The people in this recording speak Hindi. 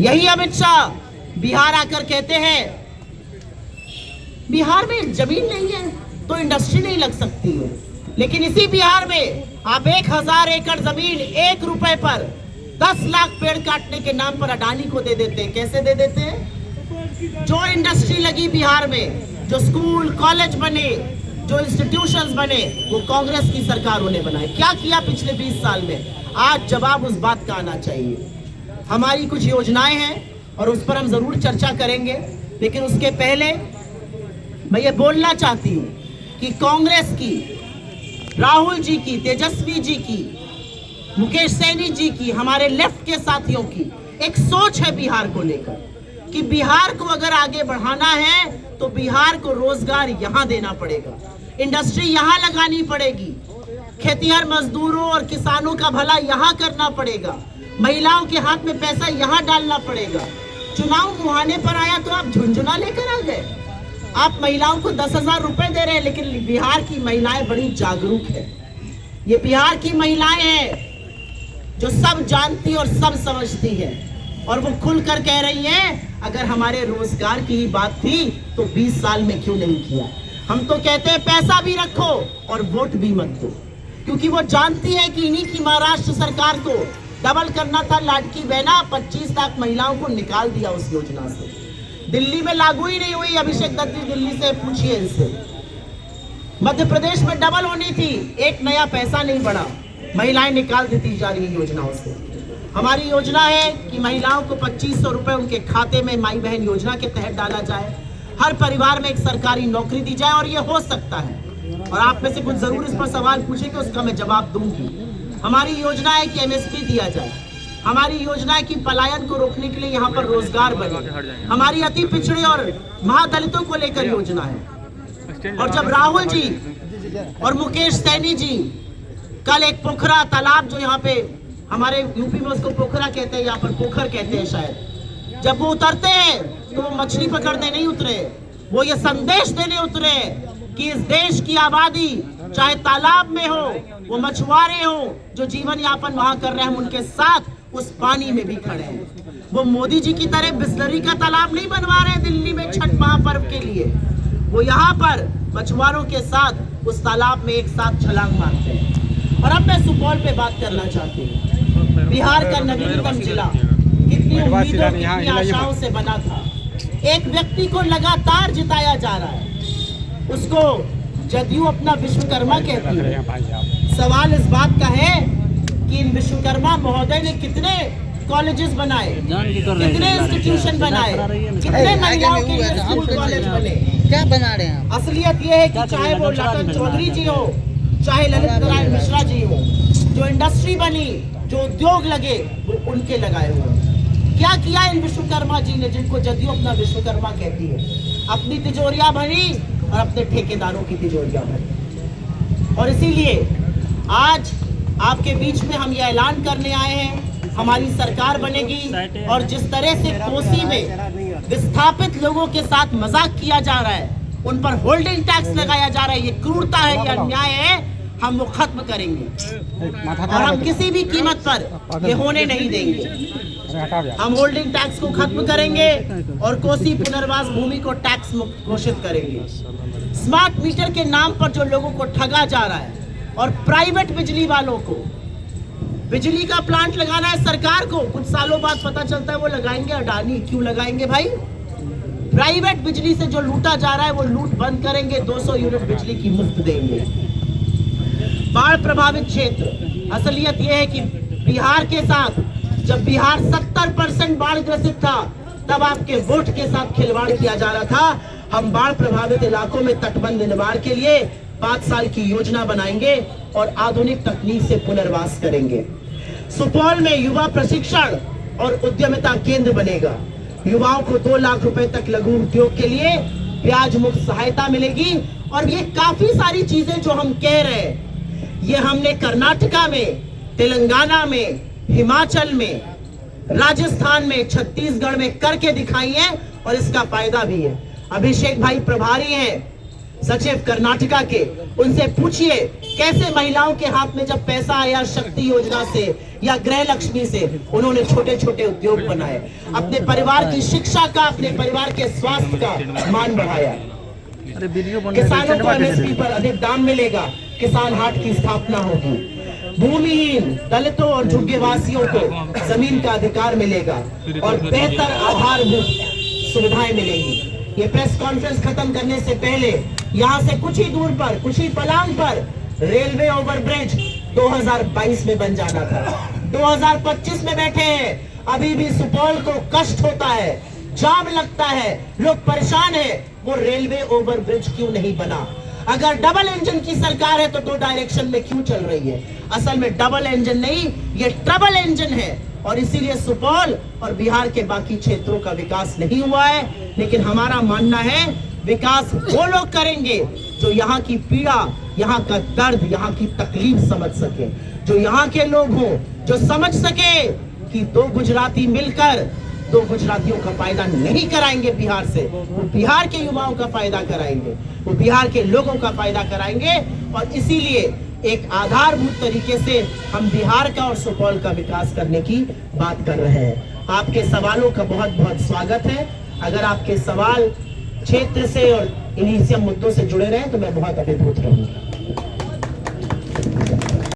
यही अमित शाह बिहार आकर कहते हैं बिहार में जमीन नहीं है तो इंडस्ट्री नहीं लग सकती है, लेकिन इसी बिहार में आप 1000 एकड़ जमीन 1 रुपए पर 10 लाख पेड़ काटने के नाम पर अडानी को दे देते हैं। कैसे दे देते हैं? जो इंडस्ट्री लगी बिहार में, जो स्कूल कॉलेज बने, जो इंस्टीट्यूशंस बने, वो कांग्रेस की सरकारों ने बनाए। क्या किया पिछले 20 साल में? आज जवाब उस बात का आना चाहिए। हमारी कुछ योजनाएं हैं और उस पर हम जरूर चर्चा करेंगे, लेकिन उसके पहले मैं ये बोलना चाहती हूँ कि कांग्रेस की, राहुल जी की, तेजस्वी जी की, मुकेश सैनी जी की, हमारे लेफ्ट के साथियों की एक सोच है बिहार को लेकर कि बिहार को अगर आगे बढ़ाना है तो बिहार को रोजगार यहाँ देना पड़ेगा, इंडस्ट्री यहाँ लगानी पड़ेगी, खेतीहर मजदूरों और किसानों का भला यहाँ करना पड़ेगा, महिलाओं के हाथ में पैसा यहाँ डालना पड़ेगा। चुनाव मुहाने पर आया तो आप झुंझुना लेकर आ गए। आप महिलाओं को 10,000 रुपए दे रहे हैं, लेकिन बिहार की महिलाएं बड़ी जागरूक है। ये बिहार की महिलाएं हैं जो सब जानती और सब समझती है, और वो खुलकर कह रही हैं अगर हमारे रोजगार की ही बात थी तो 20 साल में क्यों नहीं किया। हम तो कहते हैं पैसा भी रखो और वोट भी मत दो, क्योंकि वो जानती है कि इन्हीं की महाराष्ट्र सरकार को डबल करना था लाडकी बहना, 25 लाख महिलाओं को निकाल दिया उस योजना से। दिल्ली में लागू ही नहीं हुई। अभिषेक दत्त दिल्ली से पूछिए इनसे। मध्य प्रदेश में डबल होनी थी, एक नया पैसा नहीं बढ़ा, महिलाएं निकाल देती जा रही योजनाओं से। हमारी योजना है कि महिलाओं को 2500 रुपए उनके खाते में माई बहन योजना के तहत डाला जाए, हर परिवार में एक सरकारी नौकरी दी जाए, और ये हो सकता है। और आप में से कुछ जरूर इस पर सवाल पूछेंगे, उसका मैं जवाब दूंगी। हमारी योजना है कि MSP दिया जाए। हमारी योजना है कि पलायन को रोकने के लिए यहाँ पर रोजगार बने। हमारी अति पिछड़े और महादलितों को लेकर योजना है। और जब राहुल जी और मुकेश सैनी जी कल एक पोखरा तालाब, जो यहाँ पे हमारे यूपी में उसको पोखरा कहते हैं, यहाँ पर पोखर कहते हैं शायद, जब वो उतरते हैं तो वो मछली पकड़ने नहीं उतरे, वो ये संदेश देने उतरे कि इस देश की आबादी चाहे तालाब में हो, वो मछुआरे हो जो जीवन यापन वहां कर रहे हैं, हम उनके साथ उस पानी में भी खड़े हैं। वो मोदी जी की तरह बिस्लरी का तालाब नहीं बनवा रहे हैं दिल्ली में छठ महापर्व के लिए, वो यहाँ पर मछुआरों के साथ उस तालाब में एक साथ छलांग मारते हैं। और अब मैं सुपौल पे बात करना चाहती हूँ। बिहार का नवीनतम जिला कितनी उम्मीदों, कितनी आशाओं से बना था। एक व्यक्ति को लगातार जिताया जा रहा है, उसको जदयू अपना विश्वकर्मा कहती है। सवाल इस बात का है कि इन विश्वकर्मा महोदय ने कितने कॉलेजेस बनाए, कितने इंस्टीट्यूशन बनाए, कितने महिलाओं के लिए स्कूल कॉलेज बने, क्या बना रहे हैं। असलियत ये है कि चाहे वो लखन चौधरी जी हो, चाहे ललित नारायण मिश्रा जी हो, जो इंडस्ट्री बनी, जो उद्योग लगे, वो उनके लगाए हुए। क्या किया इन विश्वकर्मा जी ने, जिनको जदयू अपना विश्वकर्मा कहती है? अपनी तिजोरियां भरी और अपने ठेकेदारों की तिजोरियां भरी। और इसीलिए आज आपके बीच में हम ये ऐलान करने आए हैं, हमारी सरकार बनेगी। और जिस तरह से कोसी में विस्थापित लोगों के साथ मजाक किया जा रहा है, उन पर होल्डिंग टैक्स लगाया जा रहा है, ये क्रूरता है, ये अन्याय है, हम वो खत्म करेंगे। और हम किसी भी कीमत पर ये होने नहीं देंगे। हम होल्डिंग टैक्स को खत्म करेंगे और कोसी पुनर्वास भूमि को टैक्स मुक्त घोषित करेंगे। स्मार्ट मीटर के नाम पर जो लोगों को ठगा जा रहा है, और प्राइवेट बिजली वालों को बिजली का प्लांट लगाना है सरकार को, कुछ सालों बाद पता चलता है वो लगाएंगे अडानी। क्यों लगाएंगे भाई? प्राइवेट बिजली से जो लूटा जा रहा है वो लूट बंद करेंगे, 200 यूनिट बिजली की मुफ्त देंगे। बाढ़ प्रभावित क्षेत्र, असलियत यह है कि बिहार के साथ, जब बिहार 70% बाढ़ ग्रसित था, तब आपके वोट के साथ खिलवाड़ किया जा रहा था। हम बाढ़ प्रभावित इलाकों में तटबंध निर्माण के लिए 5 साल की योजना बनाएंगे और आधुनिक तकनीक से पुनर्वास करेंगे। सुपौल में युवा प्रशिक्षण और उद्यमिता केंद्र बनेगा। युवाओं को 2 लाख रुपए तक लघु उद्योग के लिए ब्याज मुक्त सहायता मिलेगी। और ये काफी सारी चीजें जो हम कह रहे हैं, ये हमने कर्नाटका में, तेलंगाना में, हिमाचल में, राजस्थान में, छत्तीसगढ़ में करके दिखाई है, और इसका फायदा भी है। अभिषेक भाई प्रभारी हैं, सचिव कर्नाटका के, उनसे पूछिए कैसे महिलाओं के हाथ में जब पैसा आया शक्ति योजना से या गृह लक्ष्मी से, उन्होंने छोटे छोटे उद्योग बनाए, अपने परिवार की शिक्षा का, अपने परिवार के स्वास्थ्य का मान बढ़ाया। किसानों को एमएसपी पर अधिक दाम मिलेगा, किसान हाट की स्थापना होगी, भूमिहीन दलितों और झुग्गीवासियों को जमीन का अधिकार मिलेगा और बेहतर आधारभूत सुविधाएं मिलेंगी। ये प्रेस कॉन्फ्रेंस खत्म करने से पहले यहाँ से कुछ ही दूर पर, कुछ ही फलांग पर रेलवे ओवरब्रिज 2022 में बन जाना था। 2025 में बैठे हैं, अभी भी सुपौल को कष्ट होता है, जाम लगता है, लोग परेशान है, वो रेलवे ओवरब्रिज क्यों नहीं बना? अगर डबल इंजन की सरकार है तो दो डायरेक्शन में क्यों चल रही है? असल में डबल इंजन नहीं, ये ट्रबल इंजन है और इसीलिए सुपौल और बिहार के बाकी क्षेत्रों का विकास नहीं हुआ है। लेकिन हमारा मानना है विकास वो लोग करेंगे जो यहाँ की पीड़ा, यहाँ का दर्द, यहाँ की तकलीफ समझ सके, जो यहाँ के लोग हों, जो समझ सके कि दो गुजराती मिलकर दो गुजरातियों का फायदा नहीं कराएंगे बिहार से, वो बिहार के युवाओं का फायदा कराएंगे, वो बिहार के लोगों का फायदा कराएंगे। और इसीलिए एक आधारभूत तरीके से हम बिहार का और सुपौल का विकास करने की बात कर रहे हैं। आपके सवालों का बहुत बहुत स्वागत है। अगर आपके सवाल क्षेत्र से और इन्हीं से मुद्दों से जुड़े रहे तो मैं बहुत अभिभूत रहूंगा।